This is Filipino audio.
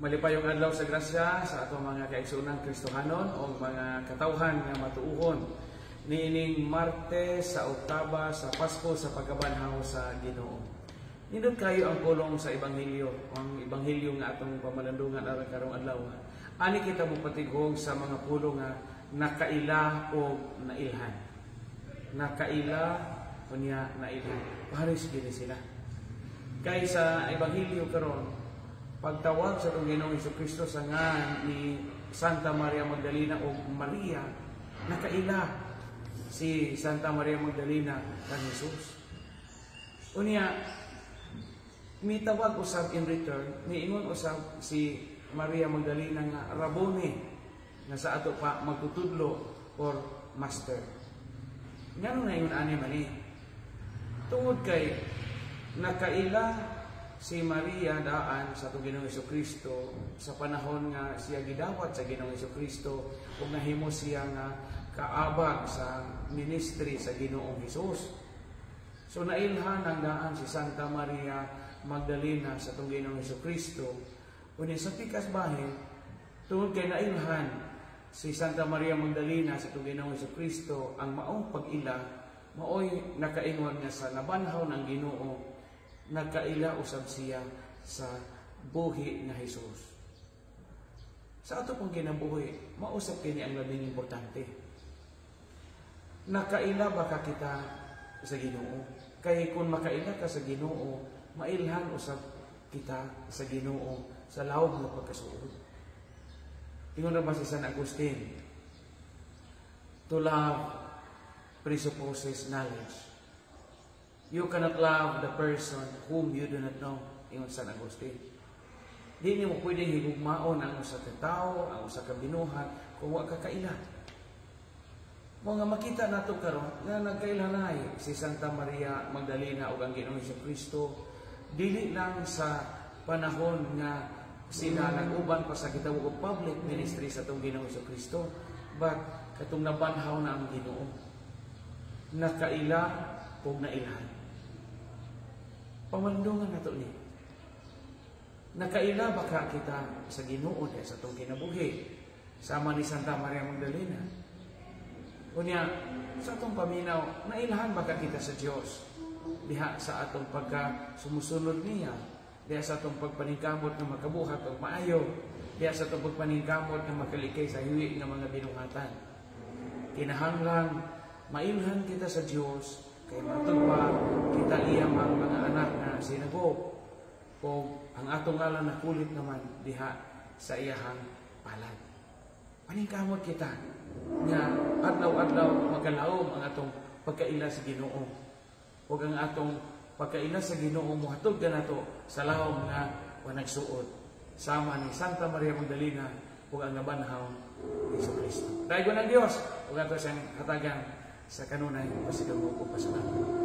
Malipayong adlaw sa grasya sa ato mga kaigsuonang Kristohanon o mga katawhan nga matuuhon niining Martes sa Oktaba sa Pasko sa pagkabanhaw sa Ginoo. Nindot kayo ang pulong sa Ebanghelyo, ang Ebanghelyo nga atong pamalandungan aron karong adlaw. Ani kita mo patigong sa mga pulong nga nakaila o nailhan. Nakaila o niya nailhan. Paharis gini sila. Kay sa Ebanghelyo karon, pagtawag sa itong Ginoong Jesucristo sa ngan ni Santa Maria Magdalena o Maria, nakaila si Santa Maria Magdalena kang Jesus. Unya, may tawag usab in return, may ingon usab si Maria Magdalena nga Rabboni, nga sa ato pa magtutudlo or master. Ngano na yun ani mali? Tungod kay nakaila si Maria daan sa itong Ginoong Jesucristo sa panahon nga siya gidawat sa Ginoong Jesucristo kung nahimo siya nga kaabag sa ministry sa Ginoong Jesus. So nailhan ang daan si Santa Maria Magdalena sa itong Ginoong Jesucristo. Kunin sa pikas bahin, tungod kay nailhan si Santa Maria Magdalena sa itong Ginoong Jesucristo, ang maong pag-ila, maoy nakaingon nga sa nabanhaw ng Ginoo, nagkaila usab siya sa buhi na Jesus. Sa ato pong kinabuhi, mausap kini ang labing importante. Nakaila ba ka kita sa Ginoo? Kay kung makaila ka sa Ginoo, mailhan usab kita sa Ginoo sa lawog ng pagkasuod. Ingon na ba si San Agustin? To love presupposes knowledge. You cannot love the person whom you do not know. Ingon San Agustin. Di mo pwedeng higugmaon ang usa ka tawo, ang usa ka binuhat kung wa ka kaila. Mo nga makita nato karon nga nagkailanay si Santa Maria Magdalena ug ang Ginoong Jesucristo dili lang sa panahon nga sila nag-uban pa sa gitawag og public ministry sa tong Ginoong Jesucristo, but katong nabanhaw na ang Ginoo. Nakaila ug nailhan. Pamandungan nato ni. Nakaila ba ka kita sa Ginoo sa itong kinabuhi sama ni Santa Maria Magdalena? Unya, sa itong paminaw, nailhan ba ka kita sa Diyos? Diha sa atong pagka sumusunod niya, diha sa atong pagpaningkamot na makabuhat o maayo, diha sa atong pagpaningkamot na makalikay sa hiwi ng mga binuhatan. Kinahanglang mailhan kita sa Diyos, kay matod pa kita iyang mga anak na sinago o ang atong ngalan na kulit naman diha sa iyahang palad. Paningkamot kita nga adlaw-adlaw magalaom ang atong pagkaila sa Ginoo. O ang atong pagkaila sa Ginoo muhatod ka nato sa lawom nga wa nagsuod sama ni Santa Maria Magdalena ug ang nabanhaw ni Jesucristo. Daigo ng Dios ug ato siyang hatagan sa kanunay pasigaw ko pasalamat.